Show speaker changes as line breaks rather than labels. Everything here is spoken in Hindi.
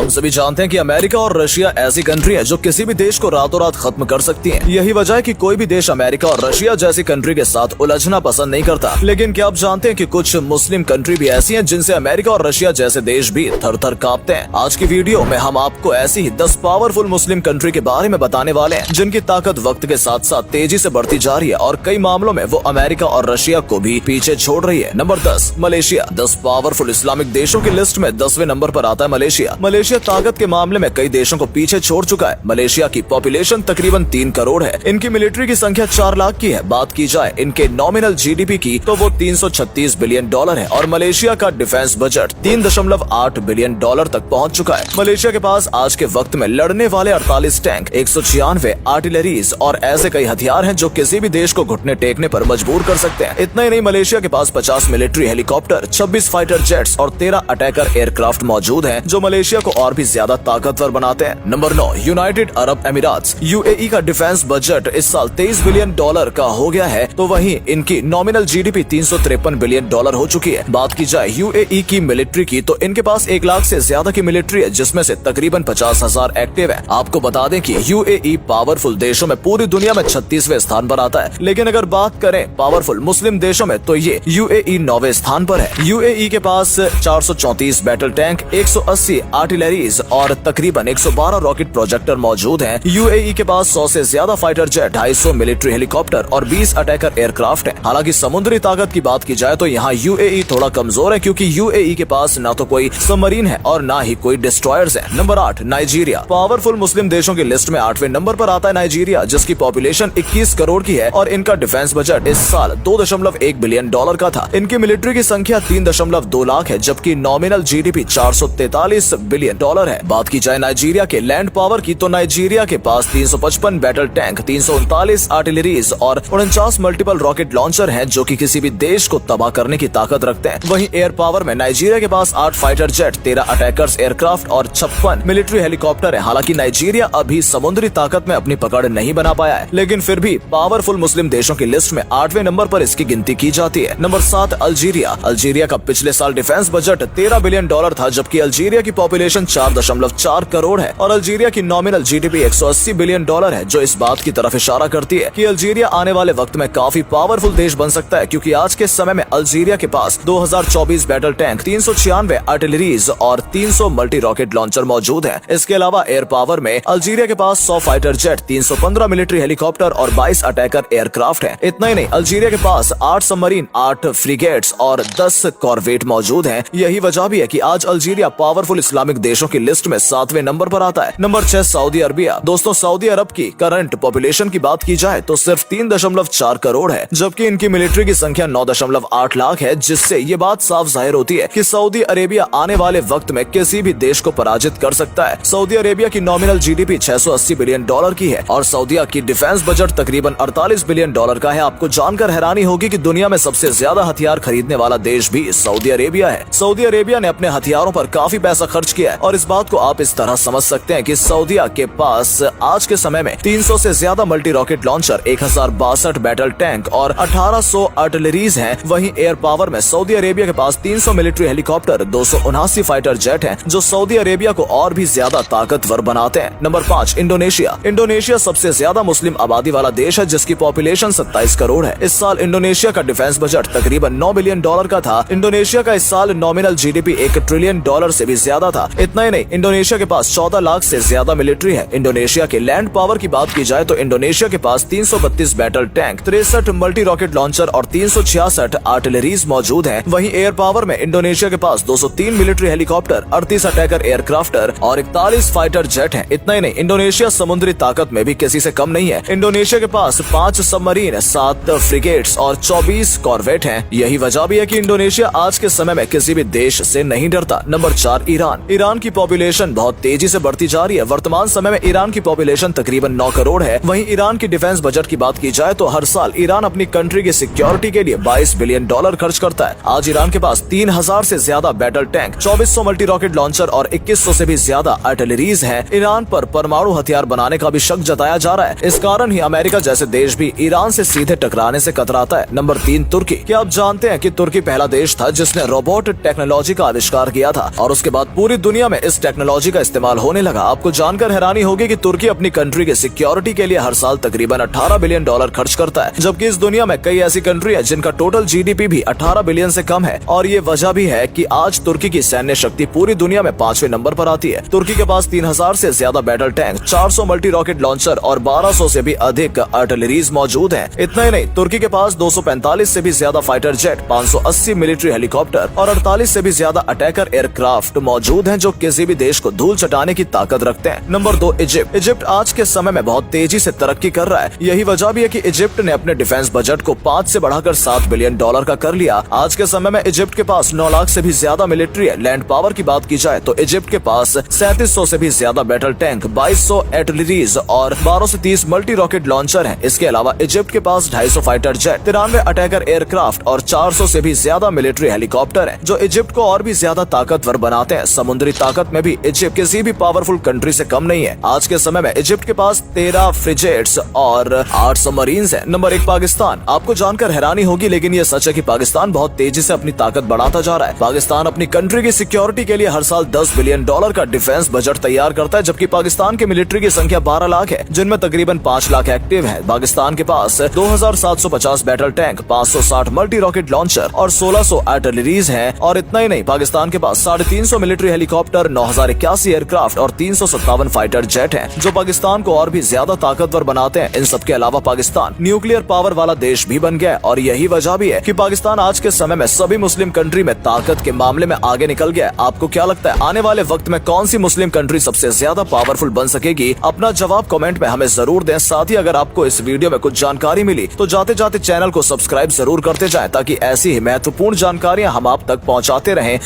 हम सभी जानते हैं कि अमेरिका और रशिया ऐसी कंट्री है जो किसी भी देश को रातों रात खत्म कर सकती है। यही वजह है कि कोई भी देश अमेरिका और रशिया जैसी कंट्री के साथ उलझना पसंद नहीं करता। लेकिन क्या आप जानते हैं कि कुछ मुस्लिम कंट्री भी ऐसी हैं जिनसे अमेरिका और रशिया जैसे देश भी थर थर कांपते हैं। आज की वीडियो में हम आपको ऐसी ही 10 पावरफुल मुस्लिम कंट्री के बारे में बताने वाले हैं जिनकी ताकत वक्त के साथ साथ तेजी से बढ़ती जा रही है और कई मामलों में वो अमेरिका और रशिया को भी पीछे छोड़ रही है। Number 10, Malaysia. 10 पावरफुल इस्लामिक देशों की लिस्ट में 10वें नंबर पर आता है मलेशिया। मलेशिया ताकत के मामले में कई देशों को पीछे छोड़ चुका है। मलेशिया की पॉपुलेशन तकरीबन 3 करोड़ है। इनकी मिलिट्री की संख्या 4 लाख की है। बात की जाए इनके नॉमिनल जीडीपी की तो वो 336 बिलियन डॉलर है और मलेशिया का डिफेंस बजट 3.8 बिलियन डॉलर तक पहुंच चुका है। मलेशिया के पास आज के वक्त में लड़ने वाले 48 टैंक, 196 आर्टिलरीज और ऐसे कई हथियार हैं जो किसी भी देश को घुटने टेकने पर मजबूर कर सकते हैं। इतना ही नहीं, मलेशिया के पास 50 मिलिट्री हेलीकॉप्टर, 26 फाइटर जेट्स और 13 अटैकर एयरक्राफ्ट मौजूद हैं जो मलेशिया को और भी ज्यादा ताकतवर बनाते हैं। नंबर 9, यूनाइटेड अरब अमीरात। यूएई का डिफेंस बजट इस साल 23 बिलियन डॉलर का हो गया है तो वहीं इनकी नॉमिनल जीडीपी 353 बिलियन डॉलर हो चुकी है। बात की जाए यूएई की मिलिट्री की तो इनके पास 1 लाख से ज्यादा की मिलिट्री है जिसमें से तकरीबन 50,000 एक्टिव है। आपको बता दें कि यूएई पावरफुल देशों में पूरी दुनिया में 36वें स्थान पर आता है। लेकिन अगर बात करें पावरफुल मुस्लिम देशों में तो ये यूएई 9वें स्थान पर है। यूएई के पास 434 बैटल टैंक, 180 आर्टिलरीज और तकरीबन 112 रॉकेट प्रोजेक्टर मौजूद हैं। यूएई के पास 100 से ज्यादा फाइटर जेट, 250 मिलिट्री हेलीकॉप्टर और 20 अटैकर एयरक्राफ्ट हैं। हालांकि समुद्री ताकत की बात की जाए तो यहाँ यूएई थोड़ा कमजोर है क्योंकि यूएई के पास ना तो कोई सबमरीन है और ना ही कोई डिस्ट्रॉयर्स है। Number 8, Nigeria. पावरफुल मुस्लिम देशों की लिस्ट में 8वें नंबर पर आता है नाइजीरिया, जिसकी पॉपुलेशन 21 करोड़ की है और इनका डिफेंस बजट इस साल 2.1 बिलियन डॉलर का था। इनकी मिलिट्री की संख्या 3.2 लाख है जबकि नॉमिनल जीडीपी 443 बिलियन डॉलर है। बात की जाए नाइजीरिया के लैंड पावर की तो नाइजीरिया के पास 355 बैटल टैंक, 339 आर्टिलरीज और 49 मल्टीपल रॉकेट लॉन्चर हैं जो कि किसी भी देश को तबाह करने की ताकत रखते हैं। वहीं एयर पावर में नाइजीरिया के पास 8 फाइटर जेट, 13 अटैकर्स एयरक्राफ्ट और 56 मिलिट्री हेलीकॉप्टर है। हालांकि नाइजीरिया अभी समुद्री ताकत में अपनी पकड़ नहीं बना पाया है लेकिन फिर भी पावरफुल मुस्लिम देशों की लिस्ट में 8वें नंबर पर इसकी गिनती की जाती है। Number 7, Algeria. अल्जीरिया का पिछले साल डिफेंस बजट 13 बिलियन डॉलर था जबकि अल्जीरिया की पॉपुलेशन 4.4 करोड़ है और अल्जीरिया की नॉमिनल जीडीपी 180 बिलियन डॉलर है जो इस बात की तरफ इशारा करती है कि अल्जीरिया आने वाले वक्त में काफी पावरफुल देश बन सकता है क्योंकि आज के समय में अल्जीरिया के पास 2024 बैटल टैंक, 396 आर्टिलरीज और 300 मल्टी रॉकेट लॉन्चर मौजूद है। इसके अलावा एयर पावर में अल्जीरिया के पास 100 फाइटर जेट, 315 मिलिट्री हेलीकॉप्टर और 22 अटैकर एयरक्राफ्ट है। इतना ही नहीं, अल्जीरिया के पास 8 सबमरीन, 8 फ्रिगेट्स और 10 कॉर्वेट मौजूद हैं। यही वजह भी है कि आज अल्जीरिया पावरफुल इस्लामिक देशों की लिस्ट में 7वें नंबर पर आता है। Number 6, Saudi Arabia. दोस्तों, सऊदी अरब की करंट पॉपुलेशन की बात की जाए तो सिर्फ 3.4 करोड़ है जबकि इनकी मिलिट्री की संख्या 9.8 लाख है, जिससे ये बात साफ जाहिर होती है कि सऊदी अरेबिया आने वाले वक्त में किसी भी देश को पराजित कर सकता है। सऊदी अरेबिया की नॉमिनल जीडीपी 680 बिलियन डॉलर की है और सऊदीया की डिफेंस बजट तकरीबन 48 बिलियन डॉलर का है। आपको जानकर हैरानी होगी कि दुनिया में सबसे ज्यादा हथियार खरीदने वाला देश भी सऊदी अरेबिया है। सऊदी अरेबिया ने अपने हथियारों पर काफी पैसा खर्च किया है और इस बात को आप इस तरह समझ सकते हैं कि सऊदीया के पास आज के समय में 300 से ज्यादा multi rocket launcher, 1062 battle tank और 1800 आर्टिलरीज हैं। वहीं एयर पावर में सऊदी अरेबिया के पास 300 मिलिट्री हेलीकॉप्टर, 279 फाइटर जेट हैं जो सऊदी अरेबिया को और भी ज्यादा ताकतवर बनाते हैं। Number 5, Indonesia. इंडोनेशिया सबसे ज्यादा मुस्लिम आबादी वाला देश है जिसकी पॉपुलेशन 27 करोड़ है। इस साल इंडोनेशिया का डिफेंस बजट तकरीबन 9 बिलियन डॉलर का था। इंडोनेशिया का इस साल नॉमिनल जीडीपी 1 ट्रिलियन डॉलर से भी ज्यादा था। इतना ही नहीं, इंडोनेशिया के पास 14 लाख से ज्यादा मिलिट्री है। इंडोनेशिया के लैंड पावर की बात की जाए तो इंडोनेशिया के पास 332 battle tank, 63 multi rocket launcher और 366 आर्टिलरीज मौजूद हैं। वहीं एयर पावर में इंडोनेशिया के पास 203 मिलिट्री हेलीकॉप्टर, 38 अटैकर एयरक्राफ्टर और 41 फाइटर जेट हैं। इतना ही नहीं, इंडोनेशिया समुद्री ताकत में भी किसी से कम नहीं है। इंडोनेशिया के पास 5 सबमरीन, 7 फ्रिगेट्स और 24 कॉर्वेट हैं। यही वजह भी है कि इंडोनेशिया आज के समय में किसी भी देश से नहीं डरता। Number 4, Iran. ईरान की पॉपुलेशन बहुत तेजी से बढ़ती जा रही है। वर्तमान समय में ईरान की पॉपुलेशन तकरीबन 9 करोड़ है। वहीं ईरान की डिफेंस बजट की बात की जाए तो हर साल ईरान अपनी कंट्री की सिक्योरिटी के लिए 22 बिलियन डॉलर खर्च करता है। आज ईरान के पास 3000 से ज्यादा battle tank, 2400 multi rocket launcher और 2100 से भी ज्यादा आर्टिलरीज हैं। ईरान पर परमाणु हथियार बनाने का भी शक जताया जा रहा है। इस कारण ही अमेरिका जैसे देश भी ईरान से सीधे टकराने से कतराता है। नंबर 3, तुर्की। क्या आप जानते हैं कि तुर्की पहला देश था जिसने रोबोट टेक्नोलॉजी का आविष्कार किया था और उसके बाद पूरी दुनिया में में इस टेक्नोलॉजी का इस्तेमाल होने लगा। आपको जानकर हैरानी होगी कि तुर्की अपनी कंट्री के सिक्योरिटी के लिए हर साल तकरीबन 18 बिलियन डॉलर खर्च करता है, जबकि इस दुनिया में कई ऐसी कंट्री है जिनका टोटल जीडीपी भी 18 बिलियन से कम है। और ये वजह भी है कि आज तुर्की की सैन्य शक्ति पूरी दुनिया में 5वें नंबर पर आती है। तुर्की के पास 3000 से ज्यादा battle tank, 400 multi rocket launcher और 1200 से भी अधिक आर्टिलरीज मौजूद हैं। इतना ही नहीं, तुर्की के पास 245 से भी ज्यादा फाइटर जेट, 580 मिलिट्री हेलीकॉप्टर और 48 से भी ज्यादा अटैकर एयरक्राफ्ट मौजूद हैं, जो किसी भी देश को धूल चटाने की ताकत रखते हैं। Number 2, Egypt. इजिप्ट आज के समय में बहुत तेजी से तरक्की कर रहा है। यही वजह भी है कि इजिप्ट ने अपने डिफेंस बजट को 5 से बढ़ाकर 7 बिलियन डॉलर का कर लिया। आज के समय में इजिप्ट के पास 9 लाख से भी ज्यादा मिलिट्री है। लैंड पावर की बात की जाए तो इजिप्ट के पास 3700 से भी ज्यादा बैटल टैंक, 2200 आर्टिलरीज और 12 से 30 मल्टी रॉकेट लॉन्चर हैं। इसके अलावा इजिप्ट के पास 250 फाइटर जेट, 93 अटैकर एयरक्राफ्ट और 400 से भी ज्यादा मिलिट्री हेलीकॉप्टर हैं, जो इजिप्ट को और भी ज्यादा ताकतवर बनाते हैं। समुद्री ताकत में भी इजिप्ट किसी भी पावरफुल कंट्री से कम नहीं है। आज के समय में इजिप्ट के पास 13 फ्रिगेट्स और 8 सबमरीन्स हैं। नंबर 1, पाकिस्तान। आपको जानकर हैरानी होगी, लेकिन ये सच है कि पाकिस्तान बहुत तेजी से अपनी ताकत बढ़ाता जा रहा है। पाकिस्तान अपनी कंट्री की सिक्योरिटी के लिए हर साल 10 बिलियन डॉलर का डिफेंस बजट तैयार करता है, जबकि पाकिस्तान की मिलिट्री की संख्या 12 लाख है, जिनमें तकरीबन 5 लाख एक्टिव है। पाकिस्तान के पास 2750 battle tank, 560 multi rocket launcher और 1600 आर्टिलरीज हैं। और इतना ही नहीं, पाकिस्तान के पास 350 मिलिट्री हेलीकॉप्टर, 9081 एयरक्राफ्ट और 357 फाइटर जेट हैं, जो पाकिस्तान को और भी ज्यादा ताकतवर बनाते हैं। इन सब के अलावा पाकिस्तान न्यूक्लियर पावर वाला देश भी बन गया है, और यही वजह भी है कि पाकिस्तान आज के समय में सभी मुस्लिम कंट्री में ताकत के मामले में आगे निकल गया है। आपको क्या लगता है, आने वाले वक्त में कौन सी मुस्लिम कंट्री सबसे ज्यादा पावरफुल बन सकेगी? अपना जवाब कमेंट में हमें जरूर दें। साथ ही अगर आपको इस वीडियो में कुछ जानकारी मिली तो जाते जाते चैनल को सब्सक्राइब जरूर करते जाएं, ताकि ऐसी ही महत्वपूर्ण जानकारियां हम आप तक पहुंचाते रहें।